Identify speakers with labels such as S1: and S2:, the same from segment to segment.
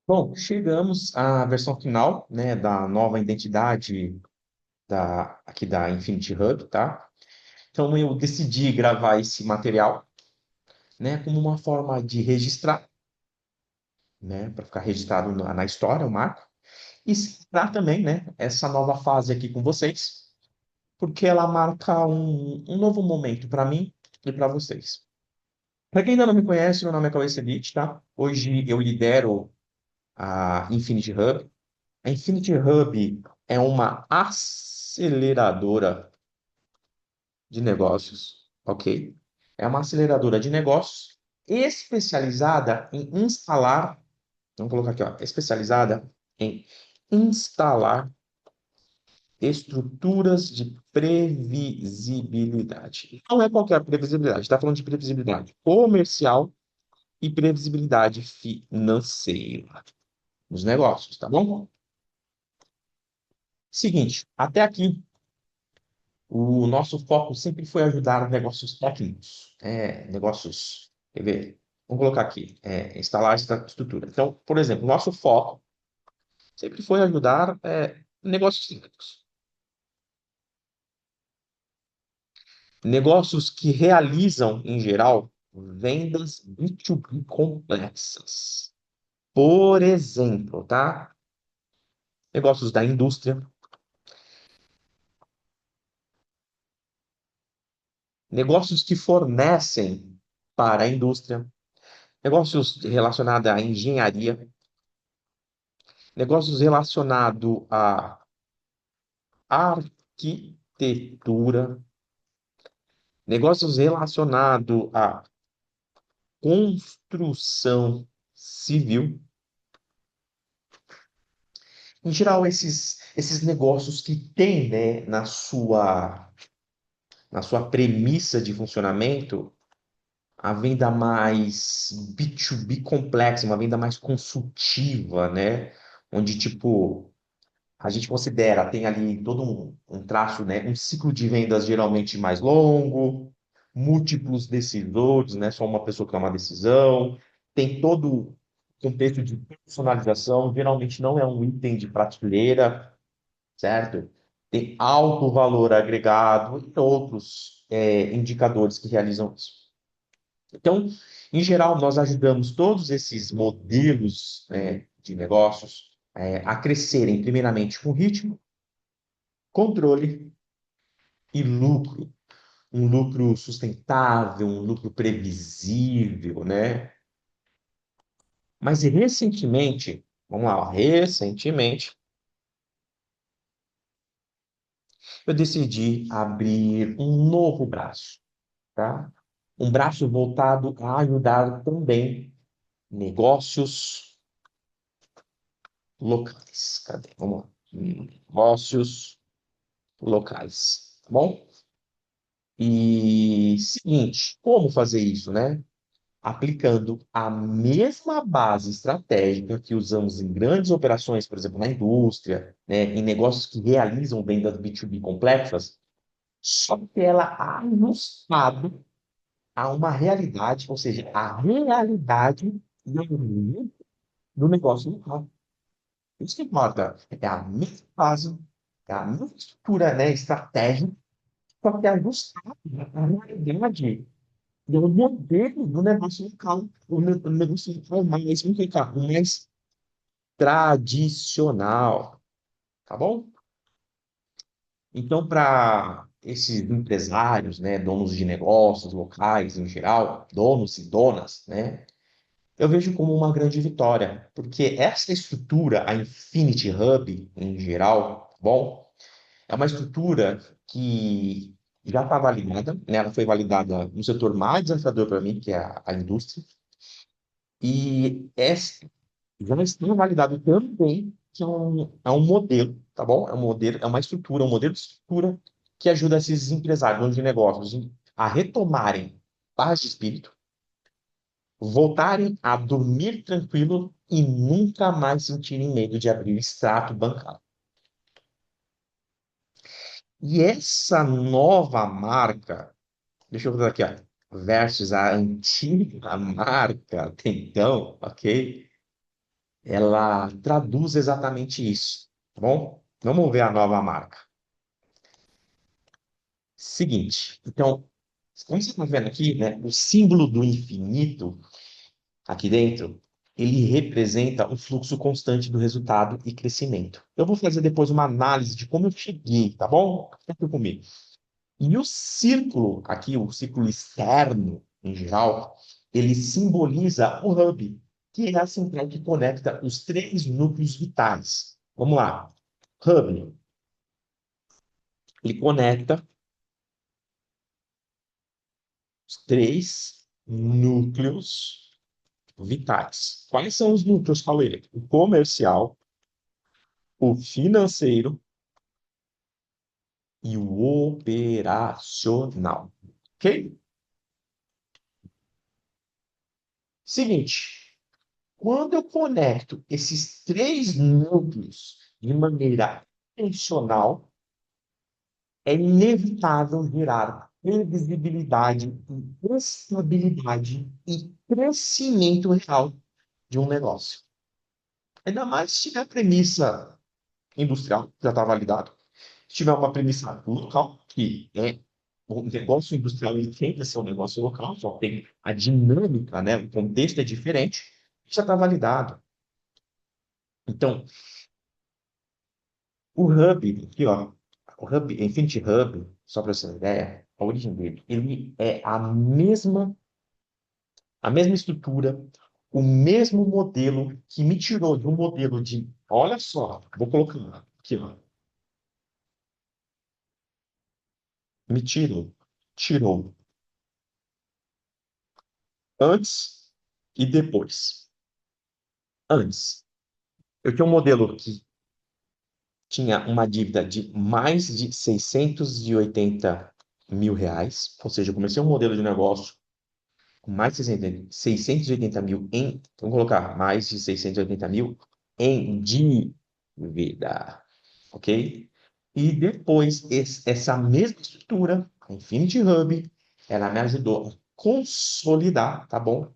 S1: Bom, chegamos à versão final, né, da nova identidade aqui da Infinity Hub, tá? Então eu decidi gravar esse material, né, como uma forma de registrar, né, para ficar registrado na história, o marco, e citar também, né, essa nova fase aqui com vocês, porque ela marca um novo momento para mim e para vocês. Para quem ainda não me conhece, meu nome é Cauê Cedit, tá? Hoje eu lidero a Infinity Hub. A Infinity Hub é uma aceleradora de negócios, ok? É uma aceleradora de negócios especializada em instalar, vamos colocar aqui, ó, especializada em instalar estruturas de previsibilidade. Não é qualquer previsibilidade, está falando de previsibilidade comercial e previsibilidade financeira nos negócios, tá bom? Seguinte, até aqui o nosso foco sempre foi ajudar negócios técnicos, negócios, quer ver? Vamos colocar aqui, instalar essa estrutura. Então, por exemplo, nosso foco sempre foi ajudar negócios técnicos, negócios que realizam, em geral, vendas B2B complexas. Por exemplo, tá? Negócios da indústria, negócios que fornecem para a indústria, negócios relacionados à engenharia, negócios relacionados à arquitetura, negócios relacionados à construção civil. Em geral, esses negócios que têm, né, na sua premissa de funcionamento, a venda mais B2B complexa, uma venda mais consultiva, né? Onde, tipo, a gente considera, tem ali todo um traço, né? Um ciclo de vendas geralmente mais longo, múltiplos decisores, né? Só uma pessoa que toma uma decisão, tem todo o contexto de personalização, geralmente não é um item de prateleira, certo? Tem alto valor agregado e outros indicadores que realizam isso. Então, em geral, nós ajudamos todos esses modelos, de negócios, a crescerem, primeiramente, com ritmo, controle e lucro. Um lucro sustentável, um lucro previsível, né? Mas recentemente, vamos lá, ó, recentemente, eu decidi abrir um novo braço, tá? Um braço voltado a ajudar também negócios locais. Cadê? Vamos lá. Negócios locais, tá bom? E seguinte, como fazer isso, né? Aplicando a mesma base estratégica que usamos em grandes operações, por exemplo, na indústria, né, em negócios que realizam vendas B2B complexas, só que ela ajustada a uma realidade, ou seja, a realidade do negócio local. Isso que importa. É a mesma base, é a mesma estrutura, né, estratégica, só que ajustada à realidade do modelo do negócio local. O negócio local mais, vamos colocar, o mais tradicional, tá bom? Então, para esses empresários, né, donos de negócios locais em geral, donos e donas, né, eu vejo como uma grande vitória, porque essa estrutura, a Infinity Hub em geral, tá bom, é uma estrutura que já está validada, né? Ela foi validada no setor mais desafiador para mim, que é a indústria, e essa já está validado também que é um modelo, tá bom? É um modelo, é uma estrutura, um modelo de estrutura que ajuda esses empresários, donos de negócios, a retomarem paz de espírito, voltarem a dormir tranquilo e nunca mais sentirem medo de abrir o extrato bancário. E essa nova marca, deixa eu botar aqui, ó, versus a antiga marca até então, ok? ela traduz exatamente isso, tá bom? Vamos ver a nova marca. Seguinte, então, como você está vendo aqui, né, o símbolo do infinito aqui dentro, ele representa o fluxo constante do resultado e crescimento. Eu vou fazer depois uma análise de como eu cheguei, tá bom? Fica comigo. E o círculo, aqui, o círculo externo, em geral, ele simboliza o hub, que é a central que conecta os três núcleos vitais. Vamos lá. Hub, ele conecta os três núcleos vitais. Quais são os núcleos, Cauê? O comercial, o financeiro e o operacional. Ok? Seguinte, quando eu conecto esses três núcleos de maneira intencional, é inevitável gerar previsibilidade e estabilidade e crescimento real de um negócio. Ainda mais se tiver premissa industrial, já está validado. Se tiver uma premissa local, que é o negócio industrial, ele tende a ser um negócio local, só tem a dinâmica, né? O contexto é diferente, já está validado. Então, o Hub, aqui, ó, o Hub, Infinity Hub, só para você ter uma ideia, a origem dele, ele é a mesma estrutura, o mesmo modelo que me tirou de um modelo de, olha só, vou colocar aqui, ó, tirou antes e depois. Antes, eu tinha um modelo que tinha uma dívida de mais de 680 mil reais, ou seja, eu comecei um modelo de negócio com mais de 680 mil em, vamos colocar mais de 680 mil em dívida, ok? E depois, essa mesma estrutura, a Infinity Hub, ela me ajudou a consolidar, tá bom?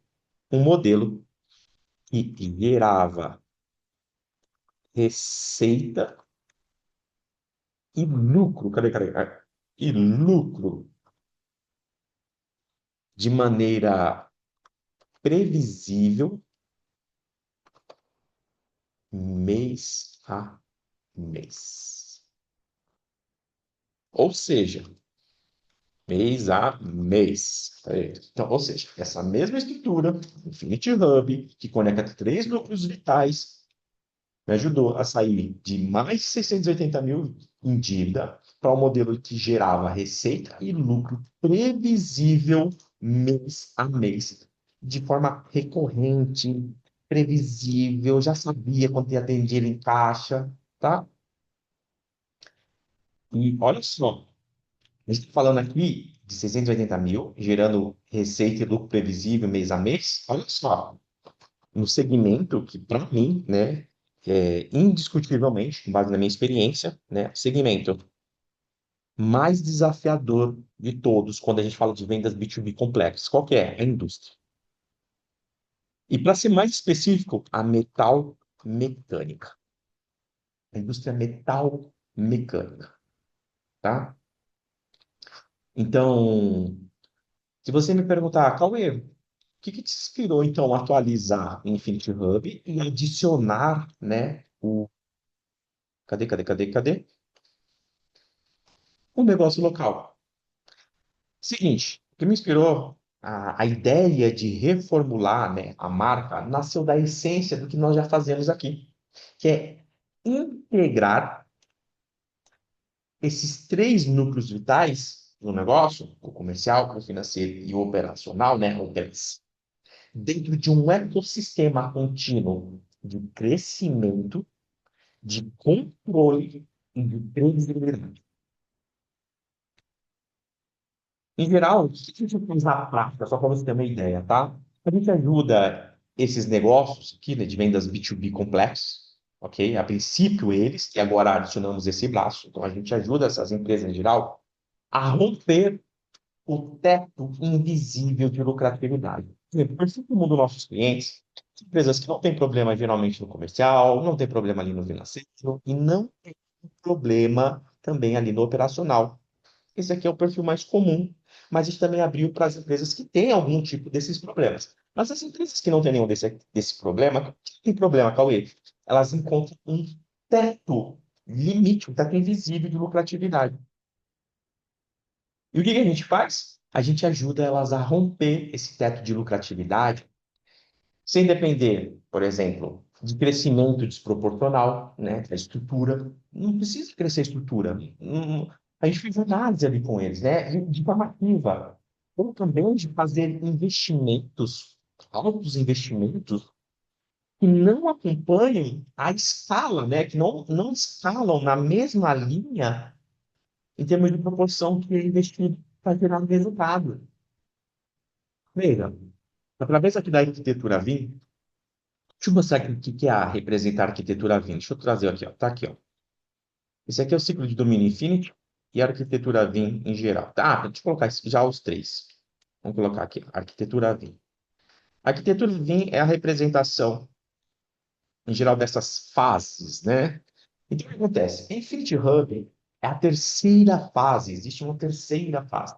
S1: Um modelo que gerava receita e lucro, cadê? E lucro de maneira previsível, mês a mês. Ou seja, mês a mês. Então, ou seja, essa mesma estrutura, Infinity Hub, que conecta três núcleos vitais, me ajudou a sair de mais de 680 mil em dívida para um modelo que gerava receita e lucro previsível mês a mês, de forma recorrente, previsível, já sabia quanto ia ter dinheiro em caixa, tá? E olha só, a gente está falando aqui de 680 mil, gerando receita e lucro previsível mês a mês. Olha só, no segmento que, para mim, né, é indiscutivelmente, com base na minha experiência, né, segmento mais desafiador de todos quando a gente fala de vendas B2B complexas. Qual que é? A indústria. E para ser mais específico, a metal mecânica. A indústria metal mecânica, tá? Então, se você me perguntar, Cauê, o que te inspirou, então, a atualizar o Infinity Hub e adicionar, né, o... Cadê? O negócio local. Seguinte, o que me inspirou, a ideia de reformular, né, a marca nasceu da essência do que nós já fazemos aqui, que é integrar esses três núcleos vitais no negócio, o comercial, o financeiro e o operacional, né, o PES, dentro de um ecossistema contínuo de crescimento, de controle e de previsibilidade. Em geral, o que a gente faz na prática, só para você ter uma ideia, tá? A gente ajuda esses negócios aqui, né, de vendas B2B complexos, ok? A princípio eles, e agora adicionamos esse braço. Então a gente ajuda essas empresas em geral a romper o teto invisível de lucratividade. Por exemplo, perfil comum dos nossos clientes Empresas que não têm problema geralmente no comercial, não tem problema ali no financeiro e não tem problema também ali no operacional. Esse aqui é o perfil mais comum, mas a gente também abriu para as empresas que têm algum tipo desses problemas. Mas as empresas que não têm nenhum desse problema, que tem problema, Cauê? Elas encontram um teto limite, um teto invisível de lucratividade. E o que que a gente faz? A gente ajuda elas a romper esse teto de lucratividade sem depender, por exemplo, de crescimento desproporcional, né, da estrutura. Não precisa crescer a estrutura. A gente fez análise ali com eles, né, de forma ativa. Ou também de fazer investimentos, altos investimentos, que não acompanhem a escala, né, que não escalam na mesma linha em termos de proporção que é investido para gerar resultado. Veja, através aqui da arquitetura Vim, deixa eu mostrar aqui o que que é representar a arquitetura Vim. Deixa eu trazer aqui, ó. Tá aqui, ó. Esse aqui é o ciclo de domínio Infinity e a arquitetura Vim em geral. Tá, deixa eu colocar já os três. Vamos colocar aqui, ó, arquitetura Vim. A arquitetura Vim é a representação, em geral, dessas fases, né? Então, o que acontece? Infinity Hub é a terceira fase, existe uma terceira fase.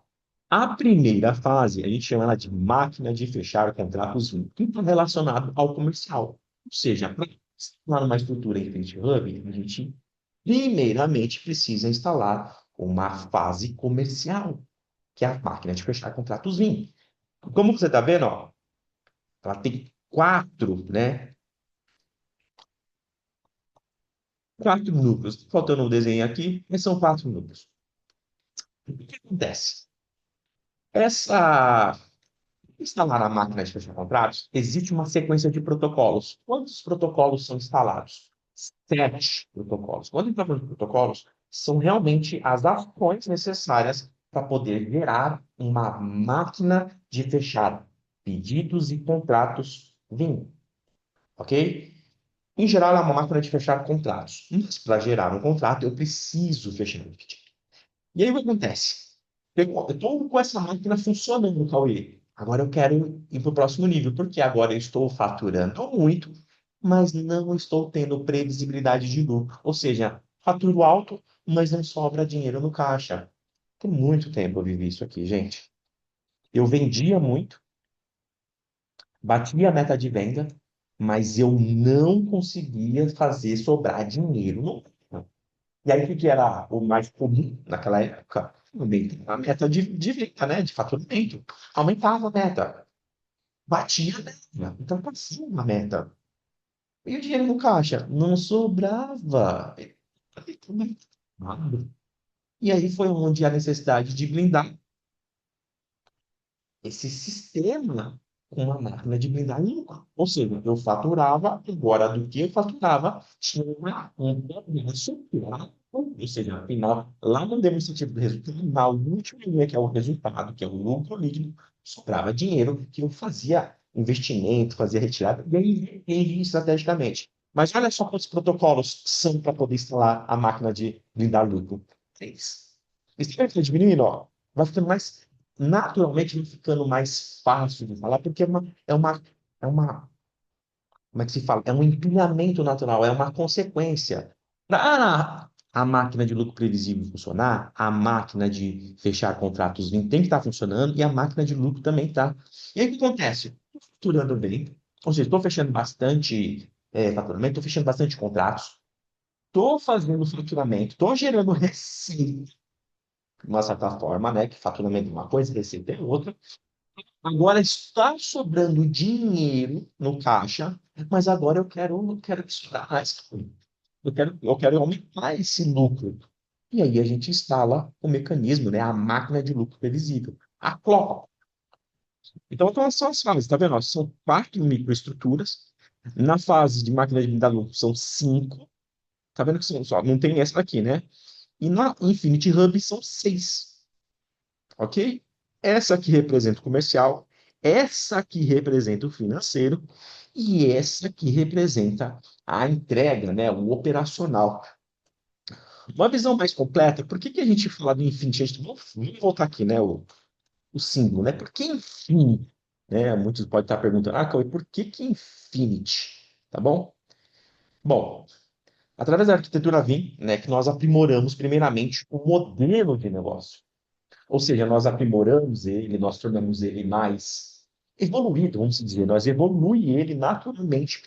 S1: A primeira fase, a gente chama ela de máquina de fechar contratos Vim, que está relacionado ao comercial. Ou seja, para instalar uma estrutura Infinity Hub, a gente primeiramente precisa instalar uma fase comercial, que é a máquina de fechar contratos Vim. Como você está vendo, ó, ela tem quatro, né? Quatro núcleos. Tá faltando um desenho aqui, mas são quatro núcleos. O que acontece? Essa instalar a máquina de fechar contratos, existe uma sequência de protocolos. Quantos protocolos são instalados? Sete protocolos. Quando falamos de protocolos, são realmente as ações necessárias para poder gerar uma máquina de fechar pedidos e contratos Vim, ok? Em geral, é uma máquina de fechar contratos. Mas para gerar um contrato, eu preciso fechar um pedido. E aí o que acontece? Eu estou com essa máquina funcionando, Cauê. Agora eu quero ir para o próximo nível, porque agora eu estou faturando muito, mas não estou tendo previsibilidade de lucro. Ou seja, faturo alto, mas não sobra dinheiro no caixa. Por muito tempo eu vivi isso aqui, gente. Eu vendia muito, batia a meta de venda, mas eu não conseguia fazer sobrar dinheiro no caixa. E aí, o que que era o mais comum naquela época? Aumentar a meta de venda, né? De faturamento. Aumentava a meta. Batia a meta. Então, passava a meta. E o dinheiro no caixa? Não sobrava. E aí foi onde a necessidade de blindar esse sistema com uma máquina de blindagem. Ou seja, eu faturava, agora do que eu faturava, tinha um pedaço lá, ou seja, afinal, lá no demonstrativo do resultado, na última linha, que é o resultado, que é o lucro líquido, sobrava dinheiro que eu fazia investimento, fazia retirada, e aí entendi estrategicamente. Mas olha só quantos protocolos são para poder instalar a máquina de blindar lucro. Três. Isso vai diminuindo, ó. Vai ficando mais naturalmente vai ficando mais fácil de falar, porque é uma, como é que se fala? É um empilhamento natural, é uma consequência. Para a máquina de lucro previsível funcionar, a máquina de fechar contratos tem que estar funcionando e a máquina de lucro também está. E aí o que acontece? Estou faturando bem, ou seja, estou fechando bastante faturamento, estou fechando bastante contratos, estou fazendo faturamento, estou gerando receita, de uma certa forma, né? Que faturamento é uma coisa, receita é outra. Agora está sobrando dinheiro no caixa, mas agora eu quero que sobrar mais. Eu quero aumentar esse lucro. E aí a gente instala o mecanismo, né? A máquina de lucro previsível, a CLOP. Então são as fases, tá vendo? Ó, são quatro microestruturas. Na fase de máquina de dar lucro são cinco. Tá vendo que são só? Não tem essa aqui, né? E na Infinity Hub são seis. Ok? Essa aqui representa o comercial, essa aqui representa o financeiro e essa aqui representa a entrega, né, o operacional. Uma visão mais completa, por que que a gente fala do Infinity? Vamos voltar aqui, né, o símbolo, né? Por que Infinity? né? Muitos podem estar perguntando, Cauê, por que que Infinity? Tá bom? Bom, através da arquitetura Vim, né, que nós aprimoramos primeiramente o modelo de negócio. Ou seja, nós aprimoramos ele, nós tornamos ele mais evoluído, vamos dizer, nós evolui ele naturalmente,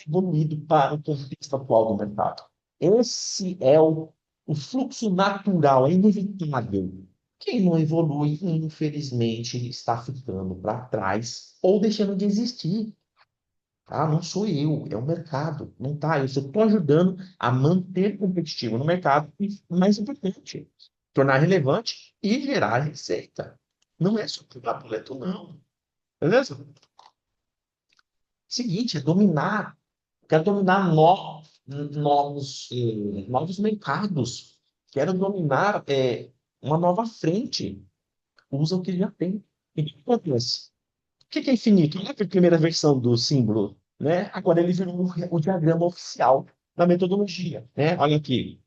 S1: evoluído para o contexto atual do mercado. Esse é o fluxo natural, é inevitável. Quem não evolui, infelizmente, está ficando para trás ou deixando de existir. Tá? Não sou eu, é o mercado. Não tá. Eu só estou ajudando a manter competitivo no mercado e, mais importante, tornar relevante e gerar receita. Não é só pagar boleto, não. Beleza? Seguinte, é dominar. Quero dominar novos mercados. Quero dominar uma nova frente. Usa o que já tem. E o que acontece? O que é infinito? Olha a primeira versão do símbolo, né? Agora ele virou o diagrama oficial da metodologia, né? Olha aqui,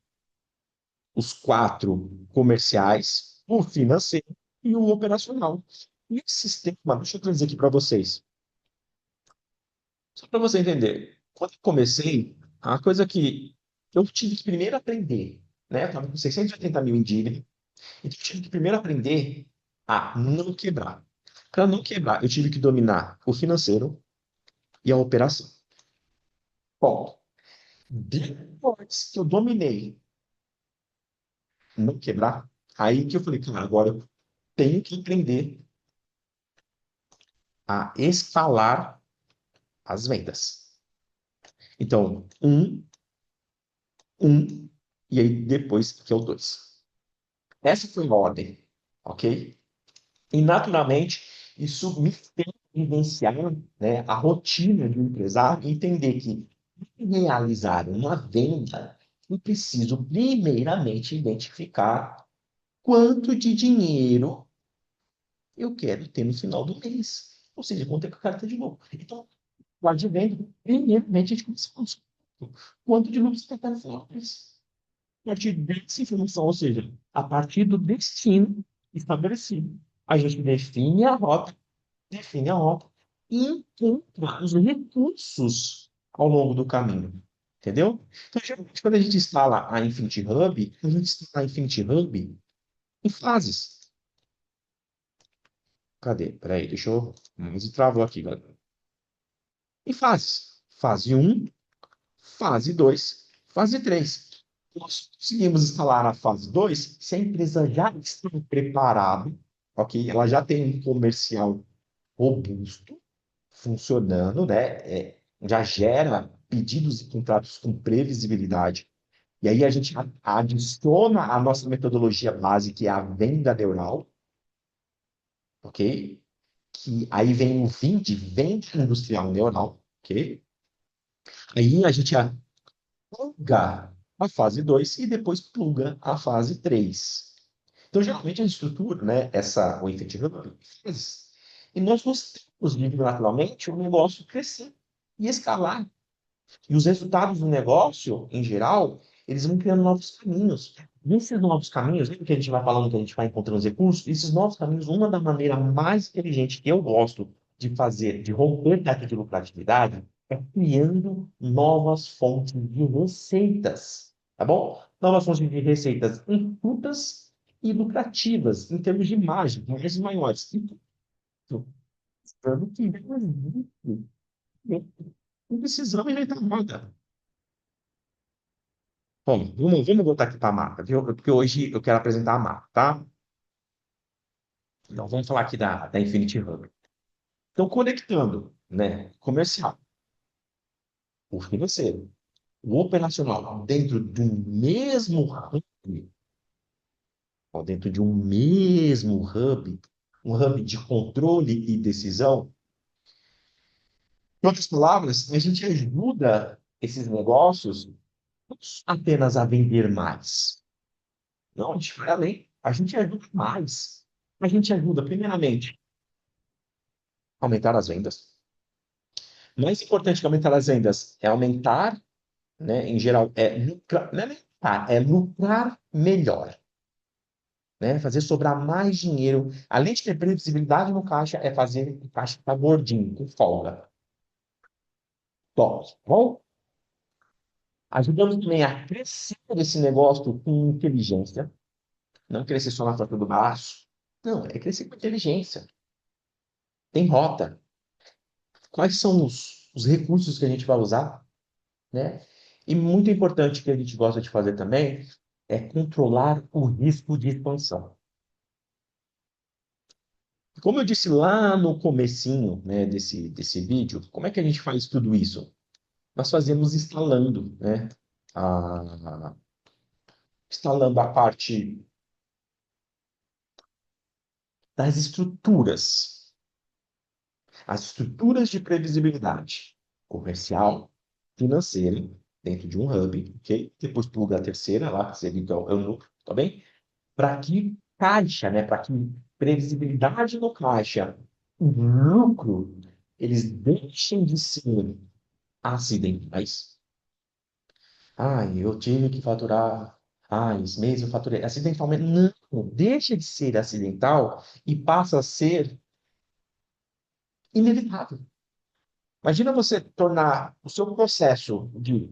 S1: os quatro comerciais, o financeiro e o operacional. E esse sistema, deixa eu trazer aqui para vocês, só para você entender. Quando eu comecei, a coisa que eu tive que primeiro aprender, né? Eu estava com 680 mil em dívida, então eu tive que primeiro aprender a não quebrar. Para não quebrar, eu tive que dominar o financeiro e a operação. Bom, depois que eu dominei não quebrar, aí que eu falei, cara, agora eu tenho que aprender a escalar as vendas. Então, e aí depois que é o dois. Essa foi a ordem, ok? E naturalmente, isso me fez vivenciar, né, a rotina de um empresário e entender que para realizar uma venda, eu preciso primeiramente identificar quanto de dinheiro eu quero ter no final do mês. Ou seja, quanto é que eu quero ter de lucro. Então, o advento, primeiramente, a gente começa a falar quanto de lucro você quer ter no final do mês. A partir dessa informação, ou seja, a partir do destino estabelecido, a gente define a rota e encontra os recursos ao longo do caminho. Entendeu? Então, geralmente, quando a gente instala a Infinity Hub, a gente instala a Infinity Hub em fases. Cadê? Peraí, deixa eu. Mas travou aqui, galera. Em fases. Fase um, fase 2, fase 3. Nós conseguimos instalar a fase 2 se a empresa já está preparada, ok? Ela já tem um comercial robusto, funcionando, né? Já gera pedidos e contratos com previsibilidade. E aí a gente adiciona a nossa metodologia base, que é a venda neural, ok? Que aí vem o VIN de venda industrial neural, ok? Aí a gente pluga a fase 2 e depois pluga a fase 3. Então, geralmente, a estrutura, né, o Infinity Hub, faz. E nós gostamos de ver naturalmente o negócio crescer e escalar. E os resultados do negócio, em geral, eles vão criando novos caminhos. E esses novos caminhos, lembra que a gente vai falando que a gente vai encontrando os recursos? Esses novos caminhos, uma da maneira mais inteligente que eu gosto de fazer, de romper teto de lucratividade, é criando novas fontes de receitas. Tá bom? Novas fontes de receitas enxutas e lucrativas, em termos de margem, margens maiores. E tudo, esperando que não precisamos inventar nada. Bom, vamos voltar aqui para a marca, viu? Porque hoje eu quero apresentar a marca, tá? Então, vamos falar aqui da Infinity Hub. Então, conectando, né, comercial, o financeiro, o operacional, dentro de um mesmo hub, ó, dentro de um mesmo hub, um hub de controle e decisão. Em outras palavras, a gente ajuda esses negócios não apenas a vender mais. Não, a gente vai além. A gente ajuda mais. A gente ajuda, primeiramente, aumentar as vendas. Mais importante que aumentar as vendas é aumentar, né, em geral, não é lucrar, é lucrar melhor. né? Fazer sobrar mais dinheiro. Além de ter previsibilidade no caixa, é fazer o caixa ficar gordinho, com folga. Top, tá bom? Ajudamos também a crescer esse negócio com inteligência. Não crescer só na força do braço. Não, é crescer com inteligência. Tem rota. Quais são os recursos que a gente vai usar, né? E muito importante que a gente gosta de fazer também é controlar o risco de expansão. Como eu disse lá no comecinho, né, desse vídeo, como é que a gente faz tudo isso? Nós fazemos instalando, né? A, instalando a parte das estruturas, as estruturas de previsibilidade comercial, financeira, dentro de um hub, ok? Depois pluga a terceira lá, que seria então, é o núcleo, tá bem? Para que caixa, né? Para que previsibilidade no caixa, o lucro, eles deixem de ser acidentais. Eu tive que faturar. Esse mês eu faturei acidentalmente. Não, deixa de ser acidental e passa a ser inevitável. Imagina você tornar o seu processo de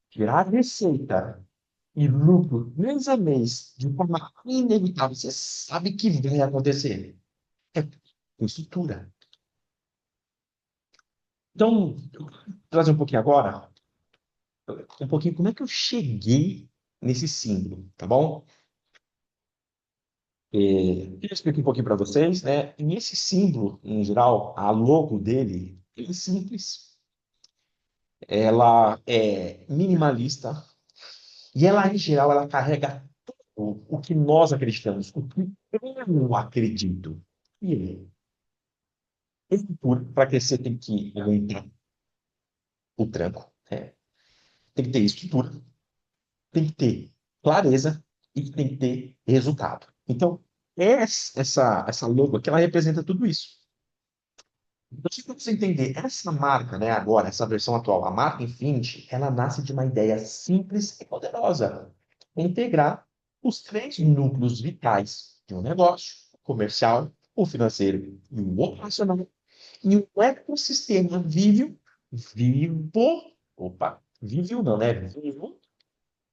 S1: gerar receita e lucro mês a mês de forma inevitável. Você sabe que vai acontecer. É com estrutura. Então, eu vou trazer um pouquinho agora, um pouquinho como é que eu cheguei nesse símbolo, tá bom? Eu explico um pouquinho para vocês, né? E esse símbolo, em geral, a logo dele, é simples. Ela é minimalista e ela, em geral, ela carrega o que nós acreditamos, o que eu acredito. E estrutura, para crescer, tem que aguentar o tranco, né? Tem que ter estrutura, tem que ter clareza e tem que ter resultado. Então, essa logo aqui, ela representa tudo isso. Então, só para você entender, essa marca, né, agora, essa versão atual, a marca Infinity, ela nasce de uma ideia simples e poderosa. Integrar os três núcleos vitais de um negócio, o comercial, o financeiro e o operacional, em um ecossistema vivo, não, né? Vivo,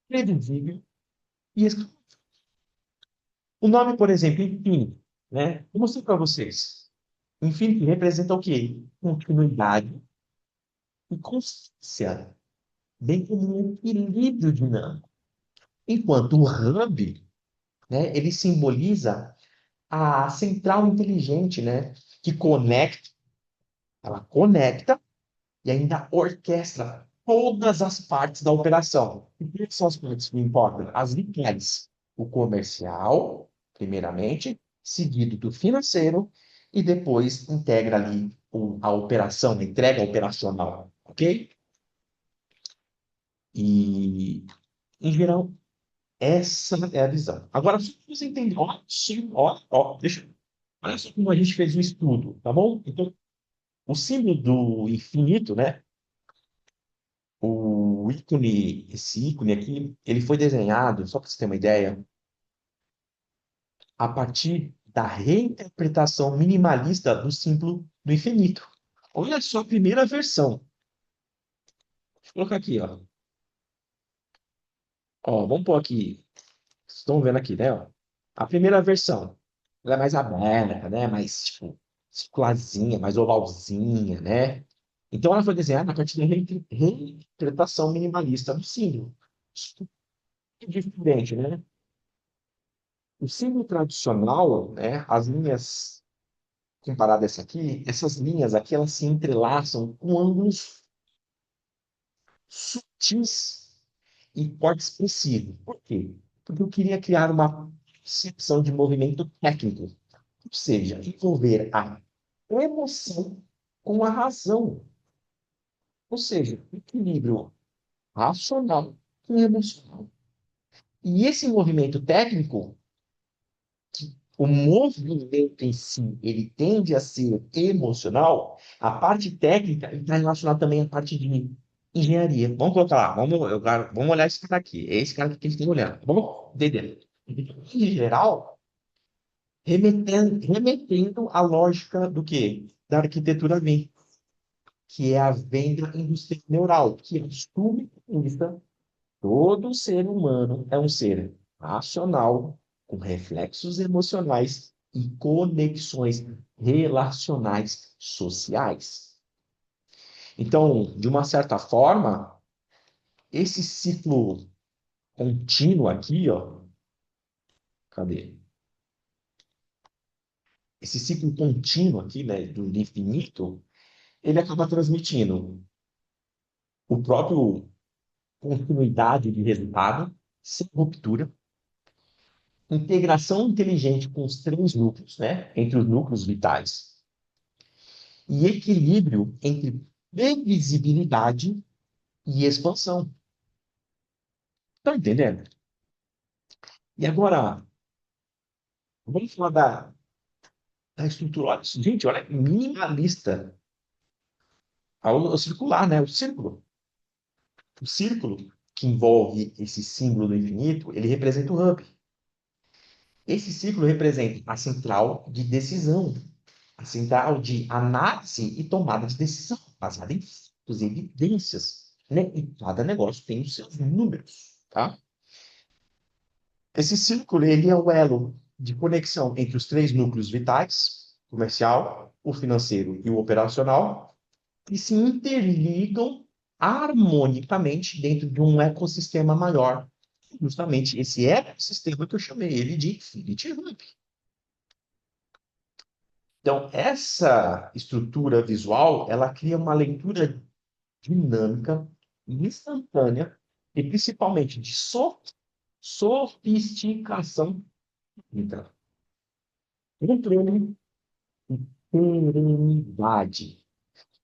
S1: previsível e exclusivo. O nome, por exemplo, Infinity, né? Vou mostrar para vocês. Infinity representa o quê? Continuidade e consistência, bem como um equilíbrio dinâmico. Enquanto o hub, né, ele simboliza a central inteligente, né, que conecta, ela conecta e ainda orquestra todas as partes da operação. E quais são as partes que importam? As vitais. O comercial, primeiramente, seguido do financeiro, e depois integra ali a operação, a entrega operacional, ok? E, em geral, essa é a visão. Agora, só para você entender, ó, sim, olha só como a gente fez um estudo, tá bom? Então, o símbolo do infinito, né? Esse ícone aqui, ele foi desenhado, só para você ter uma ideia, a partir da reinterpretação minimalista do símbolo do infinito. Olha só a primeira versão. Deixa eu colocar aqui, ó. Ó, vamos pôr aqui. Vocês estão vendo aqui, né? Ó. A primeira versão, ela é mais aberta, né? Mais, tipo, circularzinha, mais ovalzinha, né? Então, ela foi desenhada a partir da reinterpretação minimalista do símbolo. Isso é diferente, né? O símbolo tradicional, né, as linhas, comparado a essa aqui, essas linhas aqui, elas se entrelaçam com ângulos sutis e corte expressivo. Por quê? Porque eu queria criar uma percepção de movimento técnico, ou seja, envolver a emoção com a razão, ou seja, equilíbrio racional com emocional. E esse movimento técnico, o movimento em si, ele tende a ser emocional, a parte técnica está relacionada também à parte de engenharia. Vamos colocar lá, vamos olhar esse cara aqui. É esse cara que a gente tem que olhar, tá bom? Entendeu? Em geral, remetendo à lógica do quê? Da arquitetura Lean, que é a venda industrial neural, que assume que todo ser humano é um ser racional, com reflexos emocionais e conexões relacionais sociais. Então, de uma certa forma, esse ciclo contínuo aqui, ó, cadê? Esse ciclo contínuo aqui, né, do infinito, ele acaba transmitindo o próprio continuidade de resultado, sem ruptura, integração inteligente com os três núcleos, né, entre os núcleos vitais, e equilíbrio entre previsibilidade e expansão. Tá entendendo? E agora, vamos falar da estrutura. Olha, gente, olha, minimalista. O circular, né? O círculo. O círculo que envolve esse símbolo do infinito, ele representa o hub. Esse círculo representa a central de decisão, a central de análise e tomada de decisão, baseada em fatos, evidências, né? E cada negócio tem os seus números, tá? Esse círculo, ele é o elo de conexão entre os três núcleos vitais, comercial, o financeiro e o operacional, e se interligam harmonicamente dentro de um ecossistema maior. Justamente esse ecossistema que eu chamei ele de Infinity Hub. Então, essa estrutura visual, ela cria uma leitura dinâmica, instantânea e principalmente de sofisticação técnica, controle e perenidade,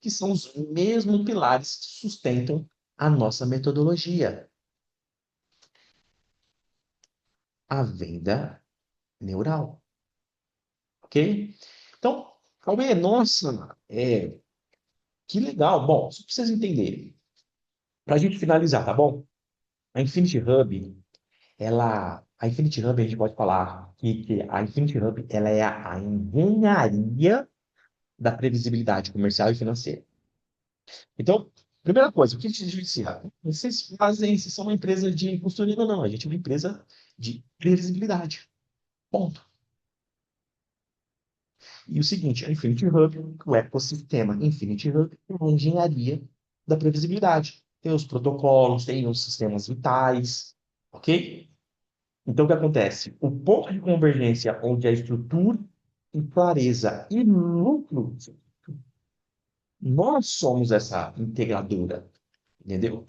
S1: que são os mesmos pilares que sustentam a nossa metodologia, a venda neural, ok? Então, Cauê, nossa, que legal. Bom, só para vocês entenderem, para a gente finalizar, tá bom? A Infinity Hub, a Infinity Hub, a gente pode falar que a Infinity Hub, ela é a engenharia da previsibilidade comercial e financeira. Então, primeira coisa, o que a gente diferencia? Vocês são uma empresa de consultoria, não, não, a gente é uma empresa de previsibilidade. Ponto. E o seguinte, a Infinity Hub, o ecossistema Infinity Hub, é uma engenharia da previsibilidade. Tem os protocolos, tem os sistemas vitais, ok? Então, o que acontece? O ponto de convergência onde a estrutura e clareza e lucro, nós somos essa integradora, entendeu?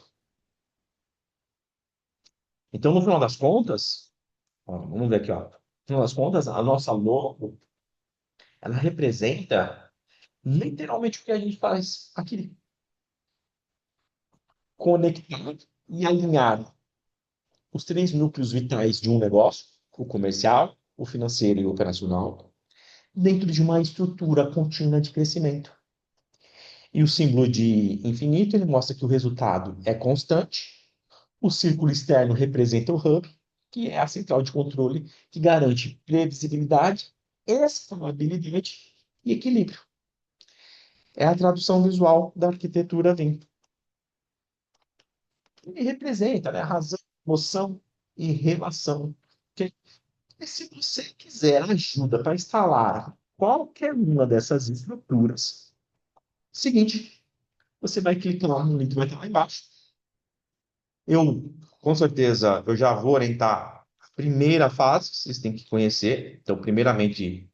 S1: Então, no final das contas, ó, vamos ver aqui, ó. No final das contas, a nossa logo, ela representa literalmente o que a gente faz aqui. Conectar e alinhar os três núcleos vitais de um negócio, o comercial, o financeiro e o operacional, dentro de uma estrutura contínua de crescimento. E o símbolo de infinito, ele mostra que o resultado é constante. O círculo externo representa o hub, que é a central de controle que garante previsibilidade, escalabilidade e equilíbrio. É a tradução visual da arquitetura Lean. E representa, né, razão, emoção e relação. Ok? E se você quiser ajuda para instalar qualquer uma dessas estruturas, seguinte, você vai clicar no link que vai estar lá embaixo. Eu, com certeza, eu já vou orientar a primeira fase, vocês têm que conhecer. Então, primeiramente,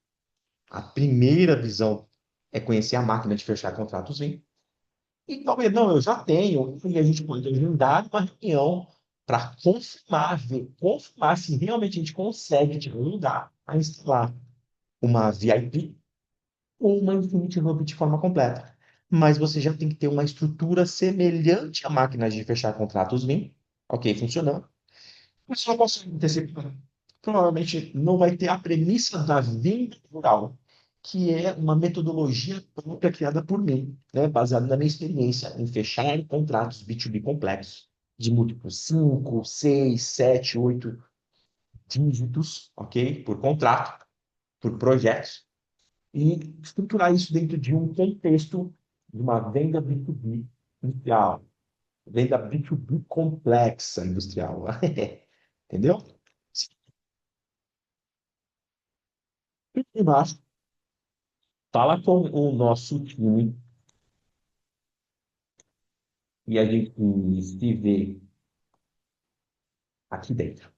S1: a primeira visão é conhecer a máquina de fechar contratos Lean. E talvez, não, eu já tenho, e a gente pode agendar uma reunião para confirmar, ver, confirmar se realmente a gente consegue te ajudar a instalar uma VIP ou uma Infinity Hub de forma completa. Mas você já tem que ter uma estrutura semelhante à máquina de fechar contratos Lean, ok, funcionando. Mas só posso antecipar. Provavelmente não vai ter a premissa da venda rural, que é uma metodologia própria criada por mim, né, baseada na minha experiência em fechar contratos B2B complexos, de múltiplos 5, 6, 7, 8 dígitos, ok, por contrato, por projetos e estruturar isso dentro de um contexto de uma venda B2B industrial, venda B2B complexa industrial. Entendeu? E nós fala com o nosso time e a gente se vê aqui dentro.